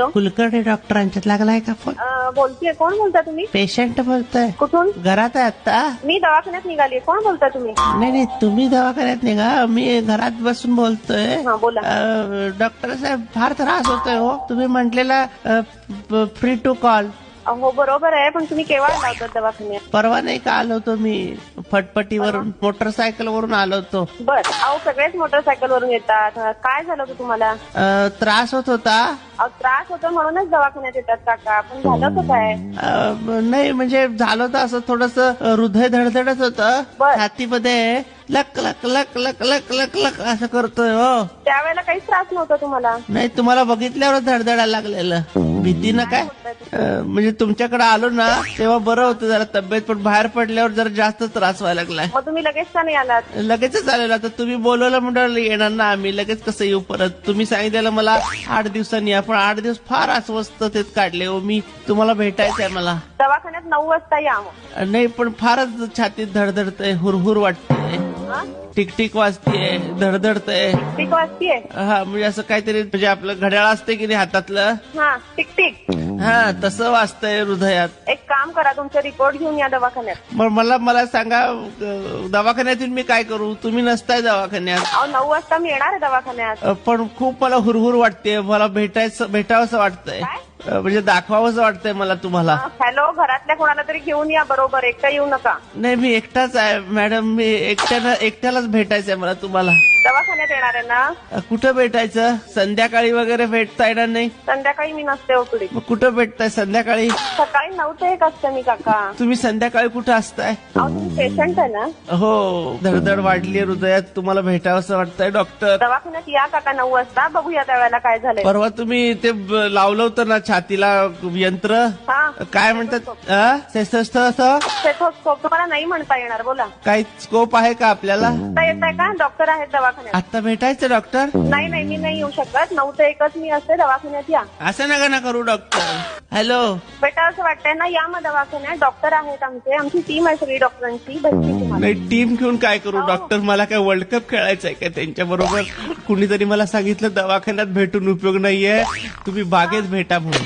Hello, Kulkarni डॉक्टरांच्यात लागलाय का phone? बोलतीये. कोण बोलता तुम्ही? पेशंट बोलतोय. कुठून? घरात आहे आता. मी दवाखान्यात निघाली. कोण बोलता तुम्ही? नाही, तुम्ही दवाखान्यात निघा, मी घरात बसून बोलतोय. हा, बोला. डॉक्टर साहेब फार त्रास होतोय हो. तुम्ही म्हटलेला फ्री टू कॉल. हो, बरोबर आहे, पण तुम्ही केव्हा आला होता दवाखान्यात? परवा नाही का आलो होतो मी, फटफटीवरून मोटरसायकल वरून आलो होतो. बर. अहो, सगळेच मोटरसायकल वरून येतात. काय झालं होतं तुम्हाला? त्रास होत होता. त्रास होतो म्हणूनच दवाखान्यात येतात काका. पण झालं होतं काय? नाही म्हणजे झालं होतं असं थोडस हृदय धडधडत होतं बर. छातीमध्ये. लक लक लक लक लक लक लक असं करतोय हो. त्यावेळेला काहीच त्रास नव्हता तुम्हाला? नाही, तुम्हाला बघितल्यावर धडधडायला लागलेलं. भीतीनं काय म्हणजे तुमच्याकडे आलो ना तेव्हा बरं होतं जरा तब्येत, पण बाहेर पडल्यावर जरा जास्त त्रास व्हायला लागलाय. मग तुम्ही लगेच का नाही आलात? लगेचच आलेलं. आता तुम्ही बोलवलं म्हणून येणार ना आम्ही. लगेच कसं येऊ परत? तुम्ही सांगितलेलं मला 8 दिवसांनी या, पण 8 दिवस फार अस्वस्थतेत काढले हो मी. तुम्हाला भेटायचंय मला. दवाखान्यात 9 वाजता या मग. नाही, पण फारच छातीत धडधडतंय, हुरहुर वाटतंय, टिकटिक वाजतीये, धडधडतंय. टिक वाजतीये? हा, म्हणजे असं काहीतरी, म्हणजे आपलं घड्याळ असते की नाही हातातलं, हा, टिक टिक. हा तसं वाजतंय हृदयात. एक काम करा, तुमचे रिपोर्ट घेऊन या दवाखान्यात. मग मला सांगा दवाखान्यातून मी काय करू? तुम्ही नसताय दवाखान्यात. अहो, 9 वाजता मी येणार आहे दवाखान्यात. पण खूप मला हुरहुर वाटते, मला भेटावंसं वाटतंय. म्हणजे दाखवावंसं वाटतंय मला तुम्हाला. हॅलो, घरातल्या कोणाला तरी घेऊन या बरोबर, एकटा येऊ नका. नाही, मी एकटाच आहे मॅडम. मी एकट्यालाच भेटायचंय मला तुम्हाला. दवाखान्यात येणार आहे ना? कुठं भेटायचं? संध्याकाळी वगैरे भेटता येणार नाही? संध्याकाळी मी नसते ओपीडीत. मग कुठं भेटताय संध्याकाळी? सकाळी 9 ते 1 असते मी काका. तुम्ही संध्याकाळी कुठं असताय? अहो, तुम्ही पेशंट आहे ना? हो, धडधड वाढली हृदयात, तुम्हाला भेटावंसं वाटतंय डॉक्टर. दवाखान्यात या काका 9 वाजता, बघूया त्यावेळेला काय झालंय. परवा तुम्ही ते लावलं होतं ना छातीला यंत्र, काय म्हणतात? स्टेथोस्कोप. तुम्हाला नाही म्हणता येणार, बोला. काही स्कोप आहे का आपल्याला? येत आहे का? डॉक्टर आहेत दवाखान्यात. आता भेटायचं डॉक्टर? नाही, मी नाही येऊ शकत. 9 ते 1 मी असते दवाखान्यात. या. असं नका ना करू डॉक्टर. हॅलो, बेटा, असं वाटतंय ना, या मग दवाखान्यात. डॉक्टर आहेत आमची टीम आहे सगळी डॉक्टरांची. नाही, टीम घेऊन काय करू डॉक्टर? मला काय वर्ल्ड कप खेळायचंय का त्यांच्या बरोबर? कुणीतरी मला सांगितलं दवाखान्यात भेटून उपयोग नाहीये, तुम्ही बागेत भेटा म्हणून.